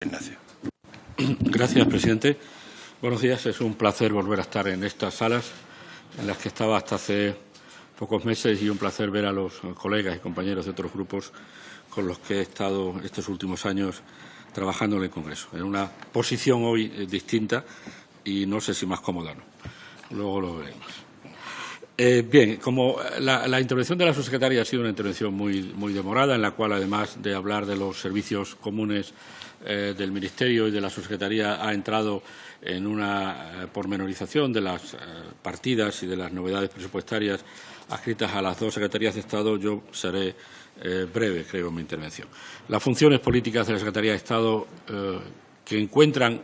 Ignacio. Gracias, presidente. Buenos días. Es un placer volver a estar en estas salas en las que estaba hasta hace pocos meses y un placer ver a los colegas y compañeros de otros grupos con los que he estado estos últimos años trabajando en el Congreso, en una posición hoy distinta y no sé si más cómoda o no. Luego lo veremos. Bien, como la intervención de la subsecretaria ha sido una intervención muy demorada, en la cual, además de hablar de los servicios comunes del Ministerio y de la subsecretaría, ha entrado en una pormenorización de las partidas y de las novedades presupuestarias adscritas a las dos secretarías de Estado, yo seré breve, creo, en mi intervención. Las funciones políticas de la Secretaría de Estado que encuentran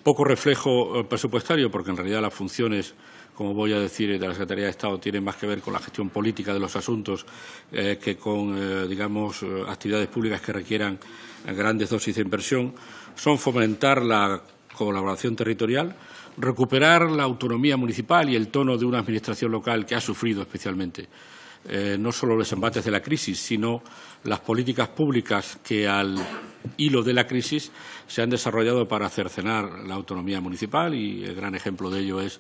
poco reflejo presupuestario, porque en realidad las funciones, como voy a decir, de la Secretaría de Estado tienen más que ver con la gestión política de los asuntos que con, digamos, actividades públicas que requieran grandes dosis de inversión, son fomentar la colaboración territorial, recuperar la autonomía municipal y el tono de una administración local que ha sufrido especialmente no solo los embates de la crisis, sino las políticas públicas que al hilo de la crisis se han desarrollado para cercenar la autonomía municipal, y el gran ejemplo de ello es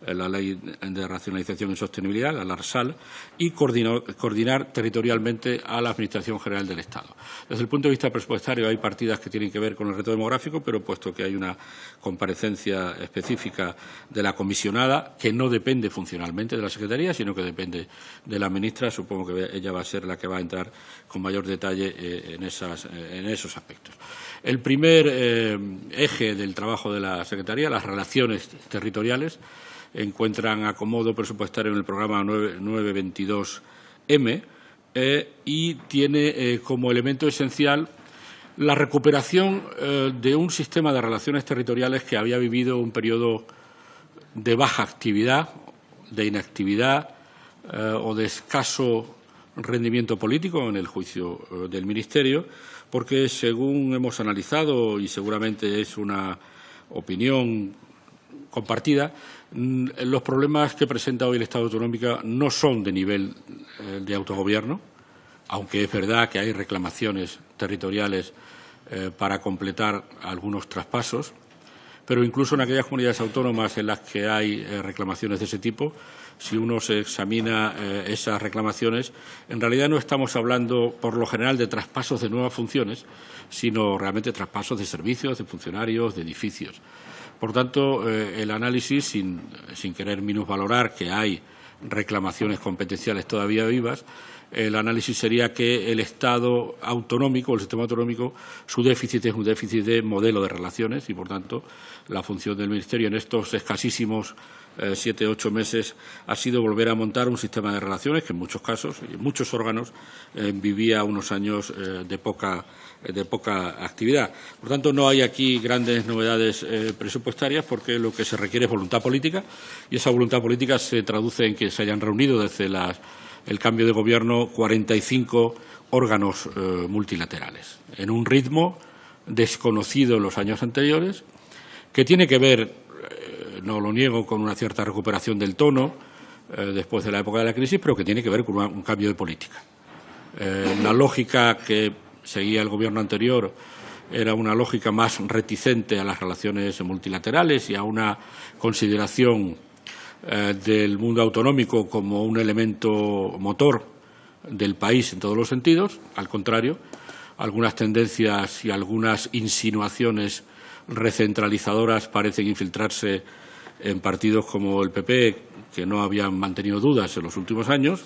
la Ley de Racionalización y Sostenibilidad, la LARSAL, y coordinar territorialmente a la Administración General del Estado. Desde el punto de vista presupuestario hay partidas que tienen que ver con el reto demográfico, pero puesto que hay una comparecencia específica de la comisionada, que no depende funcionalmente de la Secretaría, sino que depende de la ministra, supongo que ella va a ser la que va a entrar con mayor detalle en esos aspectos. El primer eje del trabajo de la Secretaría, las relaciones territoriales, encuentran acomodo presupuestario en el programa 922M y tiene como elemento esencial la recuperación de un sistema de relaciones territoriales que había vivido un periodo de baja actividad, de inactividad o de escaso rendimiento político en el juicio del Ministerio, porque según hemos analizado, y seguramente es una opinión compartida, los problemas que presenta hoy el Estado autonómico no son de nivel de autogobierno, aunque es verdad que hay reclamaciones territoriales para completar algunos traspasos, pero incluso en aquellas comunidades autónomas en las que hay reclamaciones de ese tipo, si uno se examina esas reclamaciones, en realidad no estamos hablando, por lo general, de traspasos de nuevas funciones, sino realmente traspasos de servicios, de funcionarios, de edificios. Por tanto, el análisis, sin querer minusvalorar que hay reclamaciones competenciales todavía vivas, el análisis sería que el Estado autonómico, el sistema autonómico, su déficit es un déficit de modelo de relaciones y, por tanto, la función del Ministerio en estos escasísimos 7 o 8 meses ha sido volver a montar un sistema de relaciones que en muchos casos y en muchos órganos vivía unos años de poca actividad. Por tanto, no hay aquí grandes novedades presupuestarias porque lo que se requiere es voluntad política y esa voluntad política se traduce en que se hayan reunido desde el cambio de Gobierno 45 órganos multilaterales, en un ritmo desconocido en los años anteriores, que tiene que ver, no lo niego, con una cierta recuperación del tono después de la época de la crisis, pero que tiene que ver con un cambio de política. La lógica que seguía el Gobierno anterior era una lógica más reticente a las relaciones multilaterales y a una consideración del mundo autonómico como un elemento motor del país en todos los sentidos. Al contrario, algunas tendencias y algunas insinuaciones recentralizadoras parecen infiltrarse en partidos como el PP, que no habían mantenido dudas en los últimos años.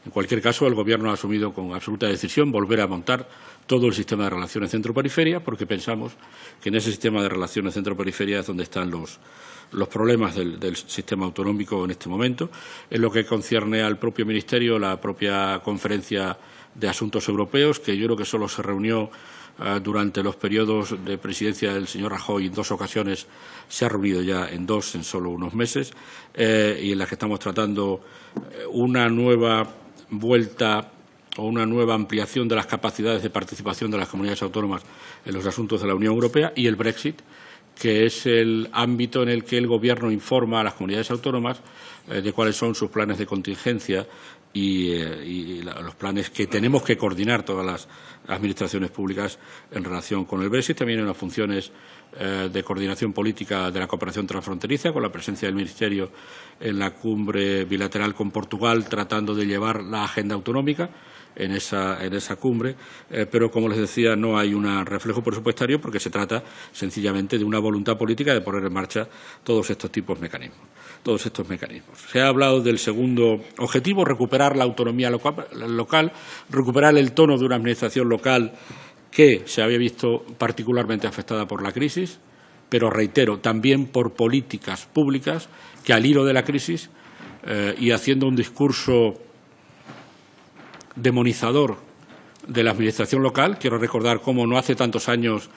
En cualquier caso, el Gobierno ha asumido con absoluta decisión volver a montar todo el sistema de relaciones centro-periferia, porque pensamos que en ese sistema de relaciones centro-periferia es donde están los problemas del sistema autonómico en este momento. En lo que concierne al propio Ministerio, la propia Conferencia de Asuntos Europeos, que yo creo que solo se reunió durante los periodos de presidencia del señor Rajoy en 2 ocasiones, se ha reunido ya en 2 en solo unos meses, y en las que estamos tratando una nueva vuelta o una nueva ampliación de las capacidades de participación de las comunidades autónomas en los asuntos de la Unión Europea, y el Brexit, que es el ámbito en el que el Gobierno informa a las comunidades autónomas de cuáles son sus planes de contingencia y los planes que tenemos que coordinar todas las administraciones públicas en relación con el Brexit. También hay unas funciones de coordinación política de la cooperación transfronteriza, con la presencia del Ministerio en la cumbre bilateral con Portugal, tratando de llevar la agenda autonómica en esa cumbre, pero, como les decía, no hay un reflejo presupuestario porque se trata sencillamente de una voluntad política de poner en marcha todos estos mecanismos. Se ha hablado del segundo objetivo, recuperar la autonomía local, recuperar el tono de una administración local que se había visto particularmente afectada por la crisis, pero, reitero, también por políticas públicas que, al hilo de la crisis y haciendo un discurso demonizador de la administración local. Quiero recordar cómo no hace tantos años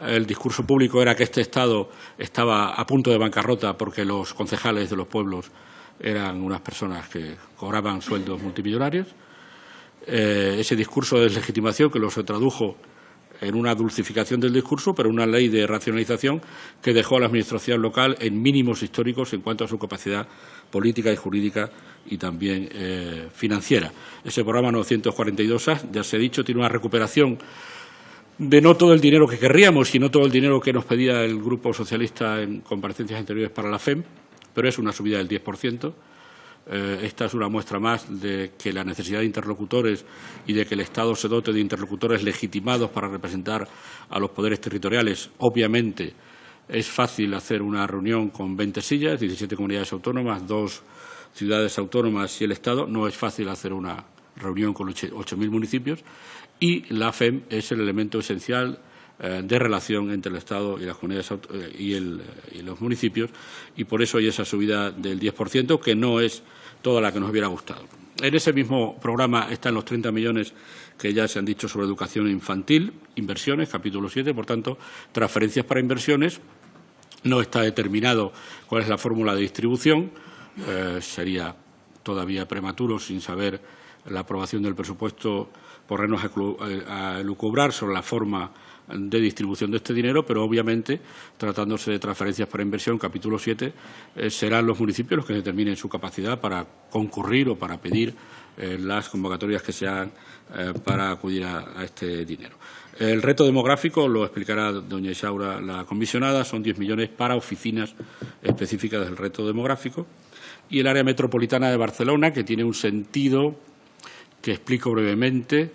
el discurso público era que este Estado estaba a punto de bancarrota porque los concejales de los pueblos eran unas personas que cobraban sueldos multimillonarios. Ese discurso de deslegitimación que se tradujo en una dulcificación del discurso, pero una ley de racionalización que dejó a la administración local en mínimos históricos en cuanto a su capacidad política y jurídica y también financiera. Ese programa 942A, ya se ha dicho, tiene una recuperación de no todo el dinero que querríamos, sino todo el dinero que nos pedía el Grupo Socialista en comparecencias anteriores para la FEM, pero es una subida del 10%. Esta es una muestra más de que la necesidad de interlocutores y de que el Estado se dote de interlocutores legitimados para representar a los poderes territoriales. Obviamente, es fácil hacer una reunión con 20 sillas, 17 comunidades autónomas, 2 ciudades autónomas y el Estado. No es fácil hacer una reunión con 8.000 municipios, y la FEM es el elemento esencial de relación entre el Estado y las comunidades y los municipios, y por eso hay esa subida del 10%, que no es toda la que nos hubiera gustado. En ese mismo programa están los 30 millones que ya se han dicho sobre educación infantil, inversiones, capítulo 7, por tanto, transferencias para inversiones. No está determinado cuál es la fórmula de distribución, sería todavía prematuro, sin saber la aprobación del presupuesto, ponernos a elucubrar sobre la forma de distribución de este dinero, pero obviamente, tratándose de transferencias para inversión, capítulo 7, serán los municipios los que determinen su capacidad para concurrir o para pedir las convocatorias que se hagan para acudir a este dinero. El reto demográfico lo explicará doña Isaura, la comisionada, son 10 millones para oficinas específicas del reto demográfico. Y el área metropolitana de Barcelona, que tiene un sentido que explico brevemente.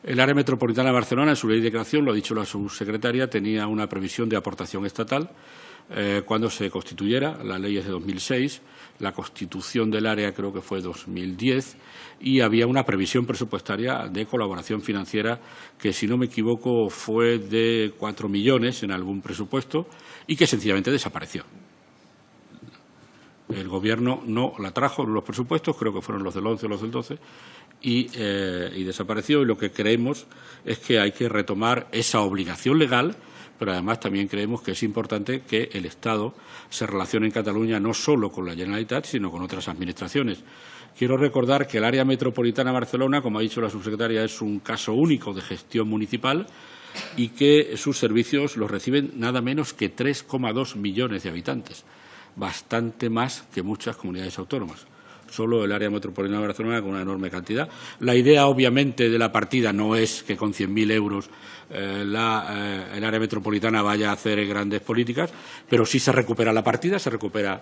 El área metropolitana de Barcelona, en su ley de creación, lo ha dicho la subsecretaria, tenía una previsión de aportación estatal cuando se constituyera. La ley es de 2006, la constitución del área creo que fue 2010, y había una previsión presupuestaria de colaboración financiera que, si no me equivoco, fue de 4 millones en algún presupuesto y que sencillamente desapareció. El Gobierno no la trajo en los presupuestos, creo que fueron los del 11 o los del 12, y desapareció. Y lo que creemos es que hay que retomar esa obligación legal, pero además también creemos que es importante que el Estado se relacione en Cataluña no solo con la Generalitat, sino con otras administraciones. Quiero recordar que el área metropolitana de Barcelona, como ha dicho la subsecretaria, es un caso único de gestión municipal y que sus servicios los reciben nada menos que 3,2 millones de habitantes, bastante más que muchas comunidades autónomas. Solo el área metropolitana de Barcelona con una enorme cantidad. La idea, obviamente, de la partida no es que con 100.000 euros el área metropolitana vaya a hacer grandes políticas, pero sí se recupera la partida, se recupera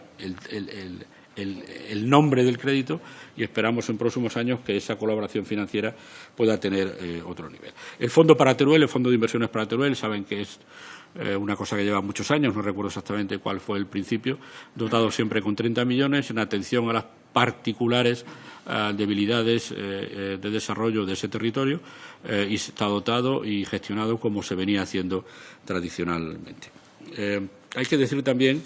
el nombre del crédito, y esperamos en próximos años que esa colaboración financiera pueda tener otro nivel. El Fondo para Teruel, el Fondo de Inversiones para Teruel, saben que es una cosa que lleva muchos años, no recuerdo exactamente cuál fue el principio, dotado siempre con 30 millones en atención a las particulares debilidades de desarrollo de ese territorio, y está dotado y gestionado como se venía haciendo tradicionalmente. Hay que decir también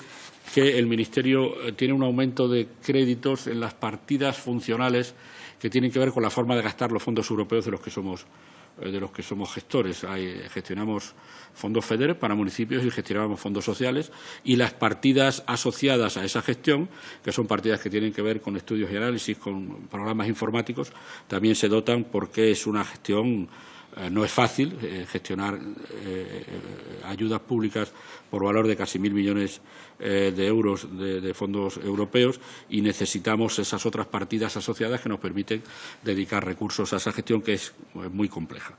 que el Ministerio tiene un aumento de créditos en las partidas funcionales que tienen que ver con la forma de gastar los fondos europeos de los que somos gestores. Gestionamos fondos FEDER para municipios y gestionamos fondos sociales, y las partidas asociadas a esa gestión, que son partidas que tienen que ver con estudios y análisis, con programas informáticos, también se dotan porque es una gestión No es fácil gestionar ayudas públicas por valor de casi 1.000 millones de euros de fondos europeos y necesitamos esas otras partidas asociadas que nos permiten dedicar recursos a esa gestión, que es muy compleja.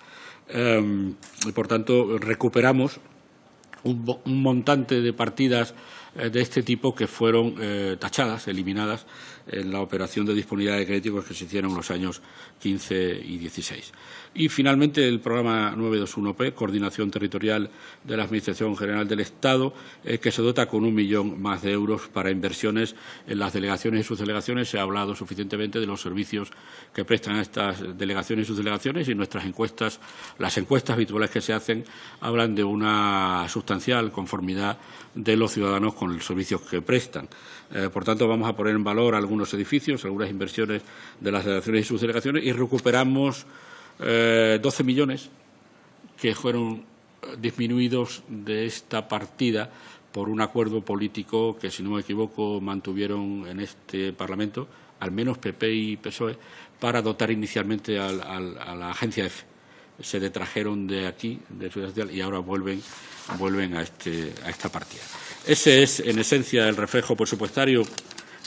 Y, por tanto, recuperamos un montante de partidas de este tipo que fueron tachadas, eliminadas en la operación de disponibilidad de créditos que se hicieron en los años 15 y 16. Y, finalmente, el programa 921P, Coordinación Territorial de la Administración General del Estado, que se dota con 1 millón más de euros para inversiones en las delegaciones y subdelegaciones. Se ha hablado suficientemente de los servicios que prestan a estas delegaciones y subdelegaciones, y nuestras encuestas, las encuestas habituales que se hacen, hablan de una sustancial conformidad de los ciudadanos con los servicios que prestan. Por tanto, vamos a poner en valor algunos edificios, algunas inversiones de las delegaciones y subdelegaciones, y recuperamos 12 millones que fueron disminuidos de esta partida por un acuerdo político que, si no me equivoco, mantuvieron en este Parlamento, al menos PP y PSOE, para dotar inicialmente a la agencia EFE. Se detrajeron de aquí, de Seguridad Social, y ahora vuelven a esta partida. Ese es, en esencia, el reflejo presupuestario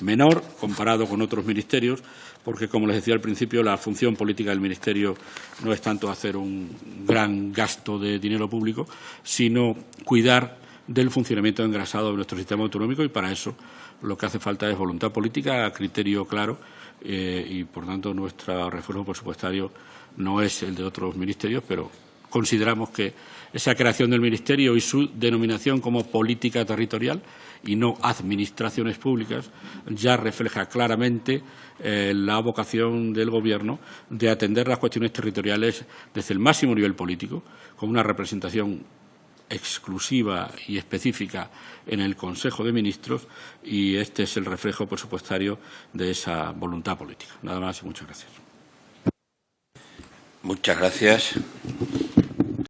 menor comparado con otros ministerios, porque, como les decía al principio, la función política del Ministerio no es tanto hacer un gran gasto de dinero público, sino cuidar del funcionamiento engrasado de nuestro sistema autonómico, y para eso lo que hace falta es voluntad política, criterio claro, y, por tanto, nuestro refuerzo presupuestario no es el de otros ministerios, pero consideramos que esa creación del Ministerio y su denominación como política territorial y no administraciones públicas ya refleja claramente la vocación del Gobierno de atender las cuestiones territoriales desde el máximo nivel político, con una representación exclusiva y específica en el Consejo de Ministros, y este es el reflejo presupuestario de esa voluntad política. Nada más y muchas gracias. Muchas gracias.